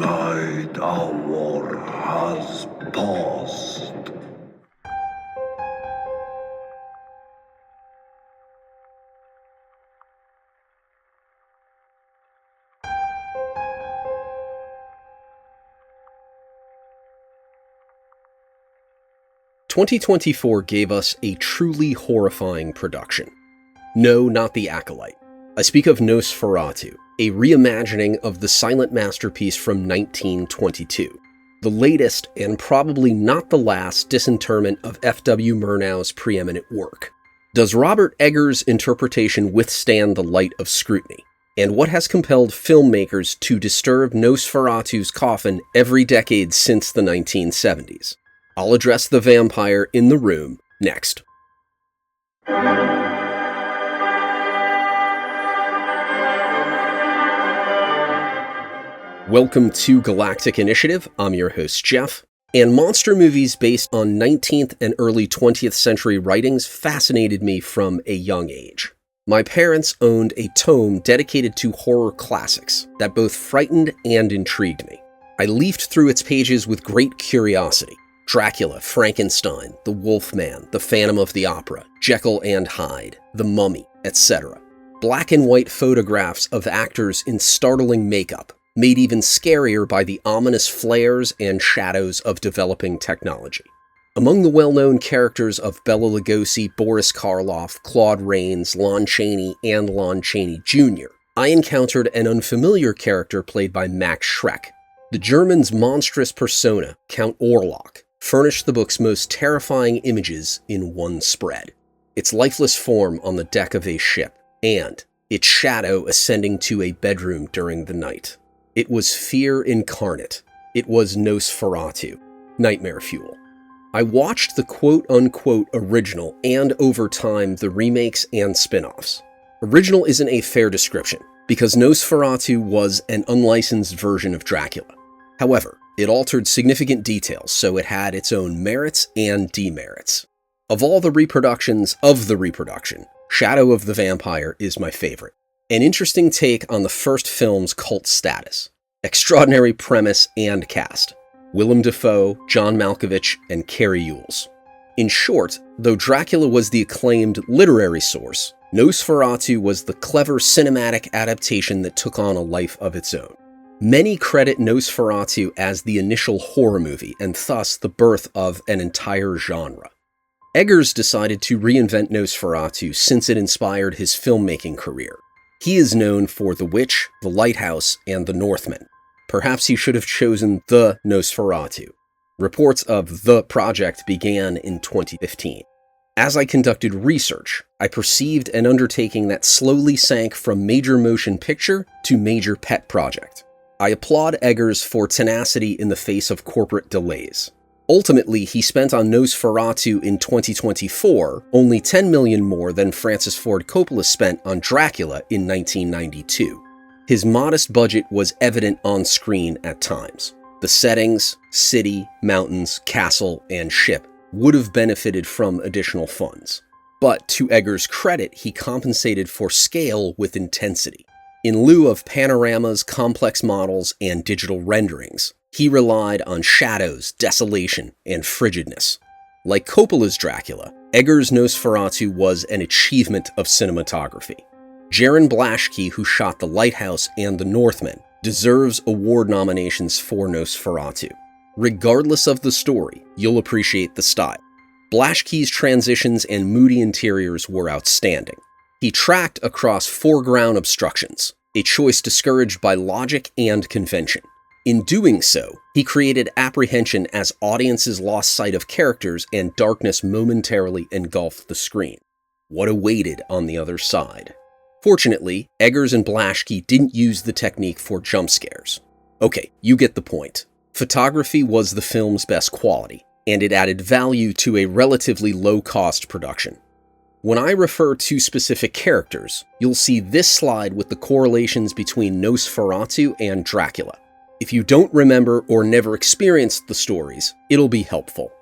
Night hour has passed. "2024 gave us a truly horrifying production. No, not The Acolyte. I speak of Nosferatu, a reimagining of the silent masterpiece from 1922, the latest and probably not the last disinterment of F.W. Murnau's preeminent work. Does Robert Eggers' interpretation withstand the light of scrutiny? And what has compelled filmmakers to disturb Nosferatu's coffin every decade since the 1970s? I'll address the vampire in the room next. Welcome to Galactic Initiative. I'm your host, Jeff. And monster movies based on 19th and early 20th century writings fascinated me from a young age. My parents owned a tome dedicated to horror classics that both frightened and intrigued me. I leafed through its pages with great curiosity. Dracula, Frankenstein, the Wolfman, the Phantom of the Opera, Jekyll and Hyde, the Mummy, etc. Black and white photographs of actors in startling makeup, made even scarier by the ominous flares and shadows of developing technology. Among the well-known characters of Bela Lugosi, Boris Karloff, Claude Rains, Lon Chaney, and Lon Chaney Jr., I encountered an unfamiliar character played by Max Schreck. The German's monstrous persona, Count Orlok, furnished the book's most terrifying images in one spread. Its lifeless form on the deck of a ship, and its shadow ascending to a bedroom during the night. It was fear incarnate. It was Nosferatu, nightmare fuel. I watched the quote-unquote original and, over time, the remakes and spin-offs. Original isn't a fair description, because Nosferatu was an unlicensed version of Dracula. However, it altered significant details, so it had its own merits and demerits. Of all the reproductions of the reproduction, Shadow of the Vampire is my favorite. An interesting take on the first film's cult status. Extraordinary premise and cast. Willem Dafoe, John Malkovich, and Cary Elwes. In short, though Dracula was the acclaimed literary source, Nosferatu was the clever cinematic adaptation that took on a life of its own. Many credit Nosferatu as the initial horror movie, and thus the birth of an entire genre. Eggers decided to reinvent Nosferatu since it inspired his filmmaking career. He is known for The Witch, The Lighthouse, and The Northman. Perhaps he should have chosen The Nosferatu. Reports of the project began in 2015. As I conducted research, I perceived an undertaking that slowly sank from major motion picture to major pet project. I applaud Eggers for tenacity in the face of corporate delays. Ultimately, he spent on Nosferatu in 2024 only $10 million more than Francis Ford Coppola spent on Dracula in 1992. His modest budget was evident on screen at times. The settings, city, mountains, castle, and ship would have benefited from additional funds. But to Eggers' credit, he compensated for scale with intensity. In lieu of panoramas, complex models, and digital renderings, he relied on shadows, desolation, and frigidness. Like Coppola's Dracula, Eggers' Nosferatu was an achievement of cinematography. Jaron Blaschke, who shot The Lighthouse and The Northman, deserves award nominations for Nosferatu. Regardless of the story, you'll appreciate the style. Blaschke's transitions and moody interiors were outstanding. He tracked across foreground obstructions, a choice discouraged by logic and convention. In doing so, he created apprehension as audiences lost sight of characters and darkness momentarily engulfed the screen. What awaited on the other side? Fortunately, Eggers and Blaschke didn't use the technique for jump scares. Okay, you get the point. Photography was the film's best quality, and it added value to a relatively low-cost production. When I refer to specific characters, you'll see this slide with the correlations between Nosferatu and Dracula. If you don't remember or never experienced the stories, it'll be helpful.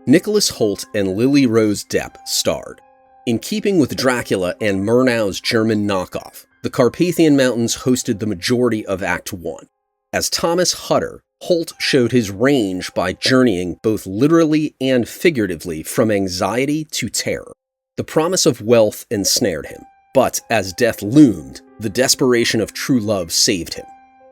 Nicholas Hoult and Lily Rose Depp starred. In keeping with Dracula and Murnau's German knockoff, the Carpathian Mountains hosted the majority of Act 1. As Thomas Hutter, Holt showed his range by journeying both literally and figuratively from anxiety to terror. The promise of wealth ensnared him, but as death loomed, the desperation of true love saved him.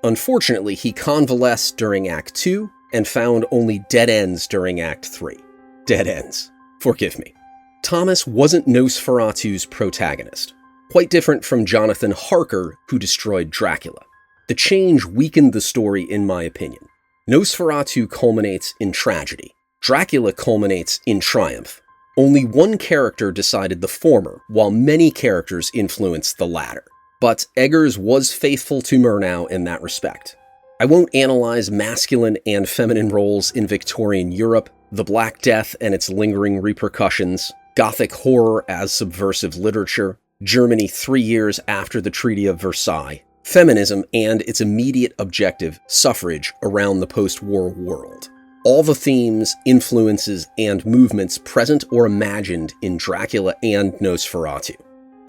Unfortunately, he convalesced during Act 2 and found only dead ends during Act 3. Dead ends. Forgive me. Thomas wasn't Nosferatu's protagonist, quite different from Jonathan Harker, who destroyed Dracula. The change weakened the story, in my opinion. Nosferatu culminates in tragedy. Dracula culminates in triumph. Only one character decided the former, while many characters influenced the latter. But Eggers was faithful to Murnau in that respect. I won't analyze masculine and feminine roles in Victorian Europe, the Black Death and its lingering repercussions, Gothic horror as subversive literature, Germany 3 years after the Treaty of Versailles, feminism and its immediate objective, suffrage, around the post-war world. All the themes, influences, and movements present or imagined in Dracula and Nosferatu.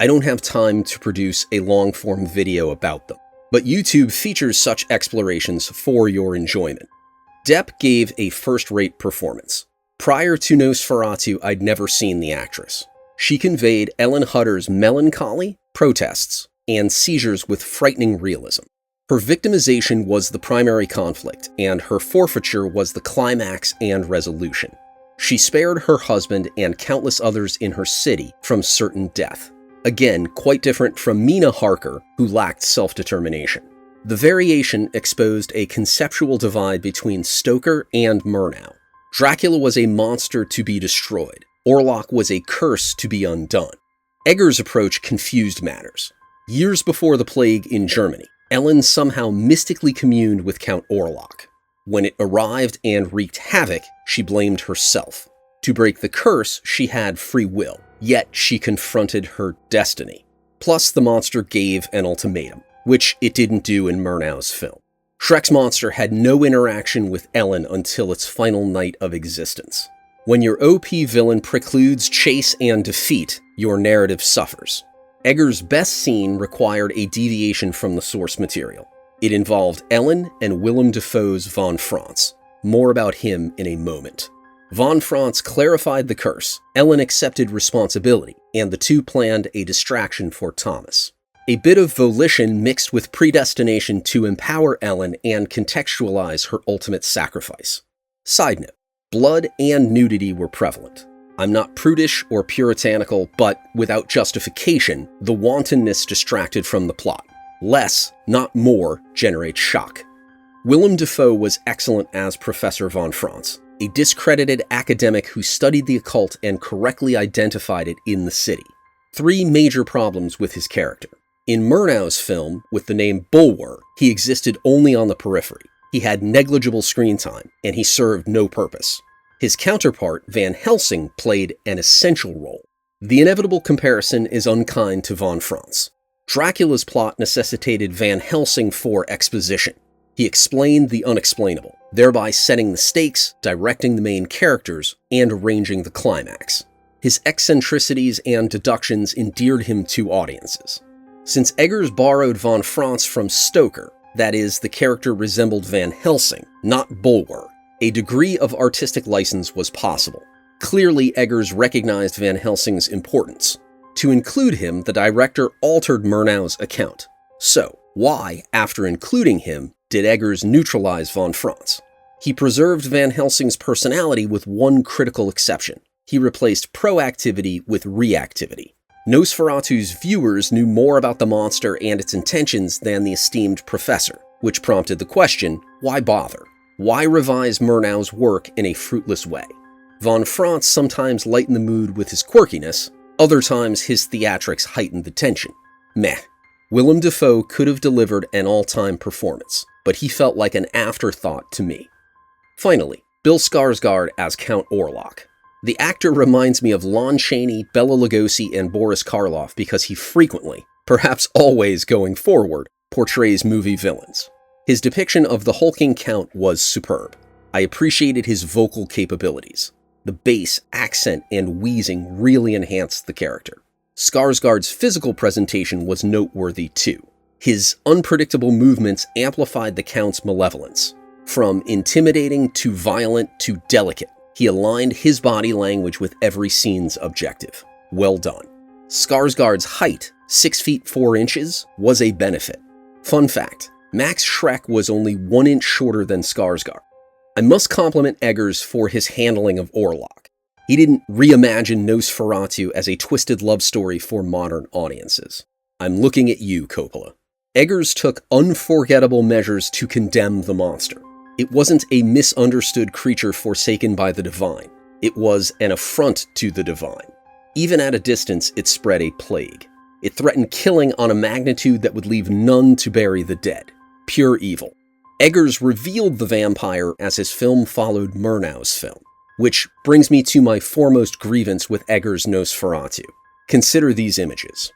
I don't have time to produce a long-form video about them, but YouTube features such explorations for your enjoyment. Depp gave a first-rate performance. Prior to Nosferatu, I'd never seen the actress. She conveyed Ellen Hutter's melancholy, protests, and seizures with frightening realism. Her victimization was the primary conflict, and her forfeiture was the climax and resolution. She spared her husband and countless others in her city from certain death. Again, quite different from Mina Harker, who lacked self-determination. The variation exposed a conceptual divide between Stoker and Murnau. Dracula was a monster to be destroyed. Orlok was a curse to be undone. Eggers' approach confused matters. Years before the plague in Germany, Ellen somehow mystically communed with Count Orlok. When it arrived and wreaked havoc, she blamed herself. To break the curse, she had free will, yet she confronted her destiny. Plus, the monster gave an ultimatum, which it didn't do in Murnau's film. Shrek's monster had no interaction with Ellen until its final night of existence. When your OP villain precludes chase and defeat, your narrative suffers. Eggers' best scene required a deviation from the source material. It involved Ellen and Willem Dafoe's von Frantz. More about him in a moment. Von Frantz clarified the curse, Ellen accepted responsibility, and the two planned a distraction for Thomas. A bit of volition mixed with predestination to empower Ellen and contextualize her ultimate sacrifice. Side note, blood and nudity were prevalent. I'm not prudish or puritanical, but without justification, the wantonness distracted from the plot. Less, not more, generates shock. Willem Dafoe was excellent as Professor von Frantz, a discredited academic who studied the occult and correctly identified it in the city. 3 major problems with his character. In Murnau's film, with the name Bulwer, he existed only on the periphery. He had negligible screen time, and he served no purpose. His counterpart, Van Helsing, played an essential role. The inevitable comparison is unkind to von Frantz. Dracula's plot necessitated Van Helsing for exposition. He explained the unexplainable, thereby setting the stakes, directing the main characters, and arranging the climax. His eccentricities and deductions endeared him to audiences. Since Eggers borrowed von Frantz from Stoker, that is, the character resembled Van Helsing, not Bulwer, a degree of artistic license was possible. Clearly, Eggers recognized Van Helsing's importance. To include him, the director altered Murnau's account. So, why, after including him, did Eggers neutralize von Frantz? He preserved Van Helsing's personality with one critical exception. He replaced proactivity with reactivity. Nosferatu's viewers knew more about the monster and its intentions than the esteemed professor, which prompted the question, why bother? Why revise Murnau's work in a fruitless way? Von Frantz sometimes lightened the mood with his quirkiness, other times his theatrics heightened the tension. Meh. Willem Dafoe could have delivered an all-time performance, but he felt like an afterthought to me. Finally, Bill Skarsgård as Count Orlok. The actor reminds me of Lon Chaney, Bela Lugosi, and Boris Karloff because he frequently, perhaps always going forward, portrays movie villains. His depiction of the hulking Count was superb. I appreciated his vocal capabilities. The bass, accent, and wheezing really enhanced the character. Skarsgård's physical presentation was noteworthy too. His unpredictable movements amplified the Count's malevolence. From intimidating to violent to delicate, he aligned his body language with every scene's objective. Well done. Skarsgård's height, 6 feet 4 inches, was a benefit. Fun fact, Max Schreck was only 1 inch shorter than Skarsgård. I must compliment Eggers for his handling of Orlok. He didn't reimagine Nosferatu as a twisted love story for modern audiences. I'm looking at you, Coppola. Eggers took unforgettable measures to condemn the monster. It wasn't a misunderstood creature forsaken by the divine. It was an affront to the divine. Even at a distance, it spread a plague. It threatened killing on a magnitude that would leave none to bury the dead. Pure evil. Eggers revealed the vampire as his film followed Murnau's film, which brings me to my foremost grievance with Eggers' Nosferatu. Consider these images.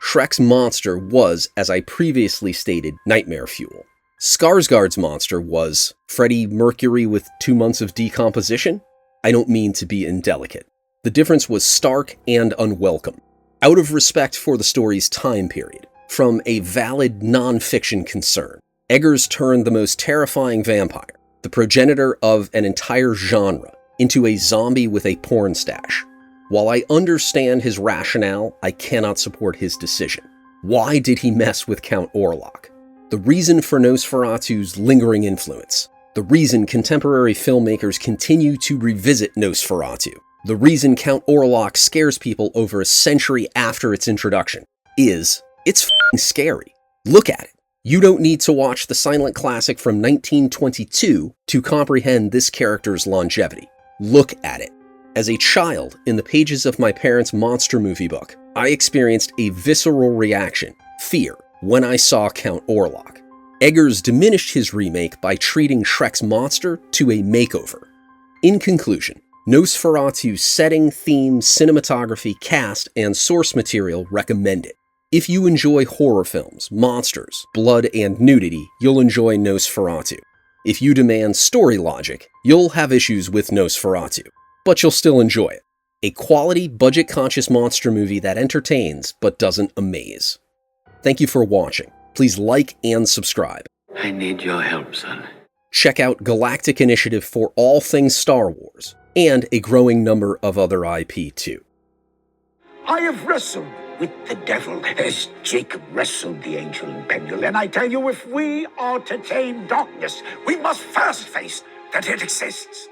Schreck's monster was, as I previously stated, nightmare fuel. Skarsgård's monster was Freddie Mercury with 2 months of decomposition? I don't mean to be indelicate. The difference was stark and unwelcome. Out of respect for the story's time period, from a valid non-fiction concern, Eggers turned the most terrifying vampire, the progenitor of an entire genre, into a zombie with a porn stash. While I understand his rationale, I cannot support his decision. Why did he mess with Count Orlok? The reason for Nosferatu's lingering influence. The reason contemporary filmmakers continue to revisit Nosferatu. The reason Count Orlok scares people over a century after its introduction is, it's f***ing scary. Look at it. You don't need to watch the silent classic from 1922 to comprehend this character's longevity. Look at it. As a child, in the pages of my parents' monster movie book, I experienced a visceral reaction, fear, when I saw Count Orlok. Eggers diminished his remake by treating Schreck's monster to a makeover. In conclusion, Nosferatu's setting, theme, cinematography, cast, and source material recommended. If you enjoy horror films, monsters, blood, and nudity, you'll enjoy Nosferatu. If you demand story logic, you'll have issues with Nosferatu, but you'll still enjoy it. A quality, budget-conscious monster movie that entertains but doesn't amaze. Thank you for watching. Please like and subscribe. I need your help, son. Check out Galactic Initiative for all things Star Wars, and a growing number of other IP too. I have wrestled with the devil as Jacob wrestled the angel in Peniel, and I tell you, if we are to tame darkness, we must first face that it exists.